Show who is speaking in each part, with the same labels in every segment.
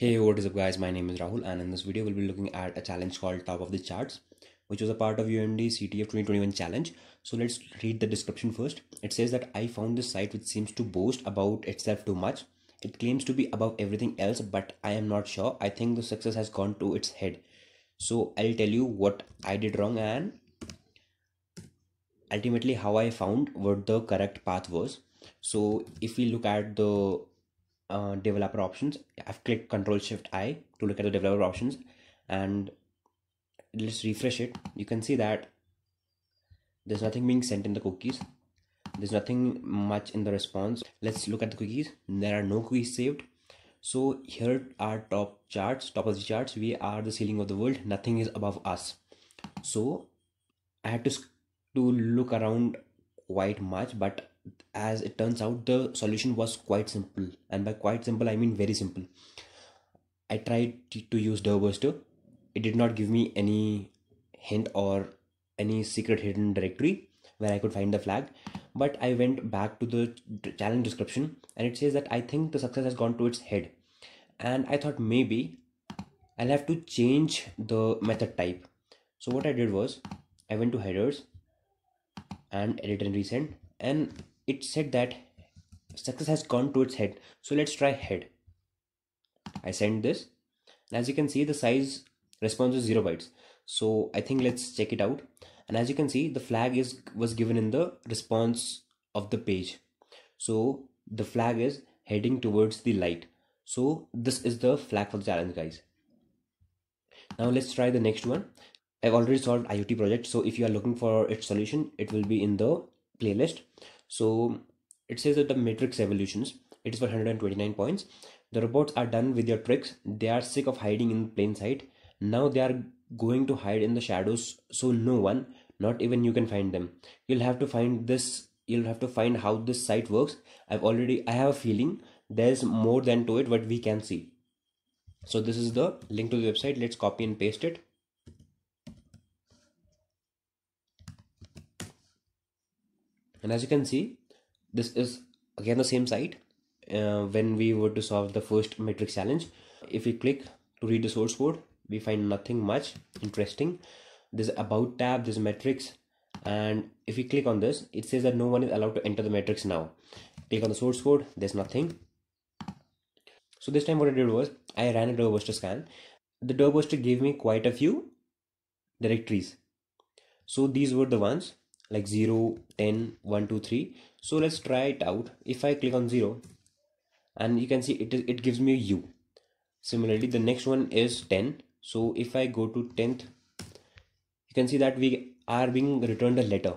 Speaker 1: Hey, what is up guys, my name is Rahul and in this video we'll be looking at a challenge called Top of the Charts, which was a part of UMD CTF 2021 challenge. So let's read the description first. It says that I found this site which seems to boast about itself too much. It claims to be above everything else, but I am not sure. I think the success has gone to its head. So I'll tell you what I did wrong and ultimately how I found what the correct path was. So if we look at the developer options, I've clicked Control Shift I to look at the developer options, and let's refresh it. You can see that there's nothing being sent in the cookies. There's nothing much in the response. Let's look at the cookies. There are no cookies saved. So here are top of the charts. We are the ceiling of the world. Nothing is above us. So I had to look around quite much, but as it turns out, the solution was quite simple, and by quite simple I mean very simple. I tried to use Derbuster. It did not give me any hint or any secret hidden directory where I could find the flag, but I went back to the challenge description and it says that I think the success has gone to its head, and I thought maybe I'll have to change the method type. So what I did was I went to headers and edit and resend, and it said that success has gone to its head. So let's try head. I send this, and as you can see the size response is 0 bytes. So I think let's check it out. And as you can see, the flag was given in the response of the page. So the flag is heading towards the light. So this is the flag for the challenge, guys. Now let's try the next one. I've already solved IoT project, so if you are looking for its solution, it will be in the playlist. So it says that the matrix evolutions, it is for 129 points. The robots are done with their tricks. They are sick of hiding in plain sight. Now they are going to hide in the shadows, so no one, not even you, can find them. You'll have to find this. You'll have to find how this site works. I have a feeling there's more than to it what we can see. So this is the link to the website. Let's copy and paste it. And as you can see, this is again the same site when we were to solve the first matrix challenge. If we click to read the source code, we find nothing much interesting. There's about tab, there's matrix, and if we click on this, it says that no one is allowed to enter the matrix now. Click on the source code, there's nothing. So this time what I did was I ran a Derbuster scan. The Derbuster gave me quite a few directories. So these were the ones like 0, 10, 1, 2, 3. So let's try it out. If I click on 0, and you can see it gives me U. Similarly, the next one is 10. So if I go to 10th, you can see that we are being returned a letter.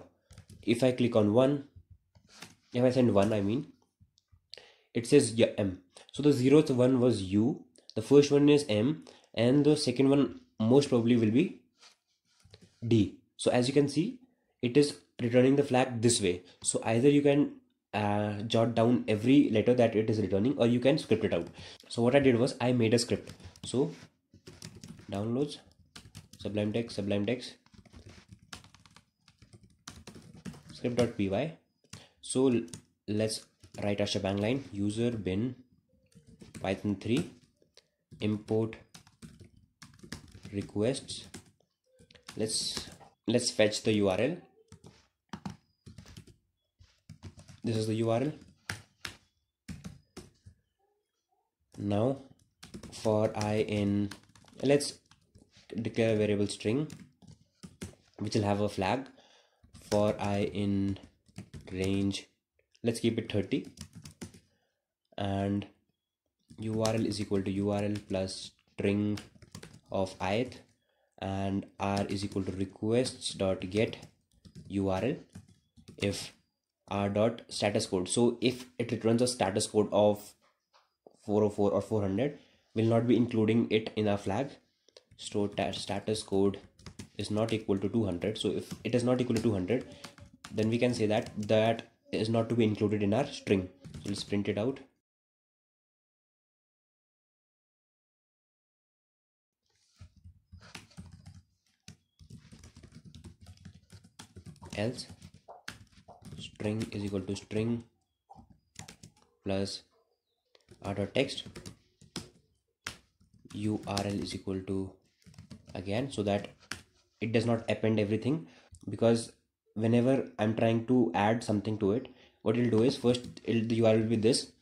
Speaker 1: If I click on 1, if I send 1, I mean, it says yeah, M. So the 0th one was U, the first one is M, and the second one most probably will be D. So as you can see, it is returning the flag this way. So either you can jot down every letter that it is returning, or you can script it out. So what I did was I made a script. So downloads sublime text script.py. So let's write a shebang line: user bin python 3 import requests. Let's fetch the URL. This is the URL. Now for I in, let's declare a variable string which will have a flag. For I in range, let's keep it 30, and URL is equal to URL plus string of ith, and r is equal to requests dot get URL if r dot status code. So if it returns a status code of 404 or 400, will not be including it in our flag. So status code is not equal to 200. So if it is not equal to 200, then we can say that that is not to be included in our string. So let's print it out. Else string is equal to string plus r dot text url is equal to again, so that it does not append everything, because whenever I'm trying to add something to it, what it'll do is first the URL will be this,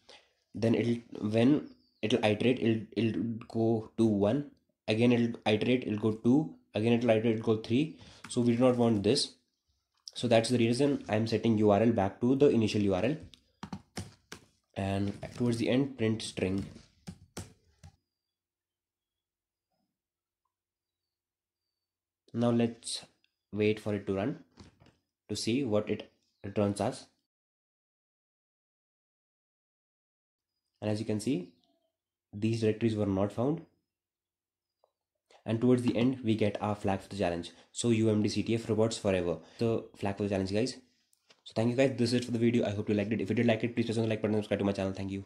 Speaker 1: then when it'll iterate, it'll go to 1, again it'll iterate, it'll go 2, again it'll iterate, it'll go 3. So we do not want this. So that's the reason I'm setting URL back to the initial URL, and towards the end print string. Now let's wait for it to run to see what it returns us. And as you can see, these directories were not found, and towards the end we get our flag for the challenge. So UMDCTF robots forever, the flag for the challenge, guys. So thank you guys, this is it for the video. I hope you liked it. If you did like it, please press on the like button and subscribe to my channel. Thank you.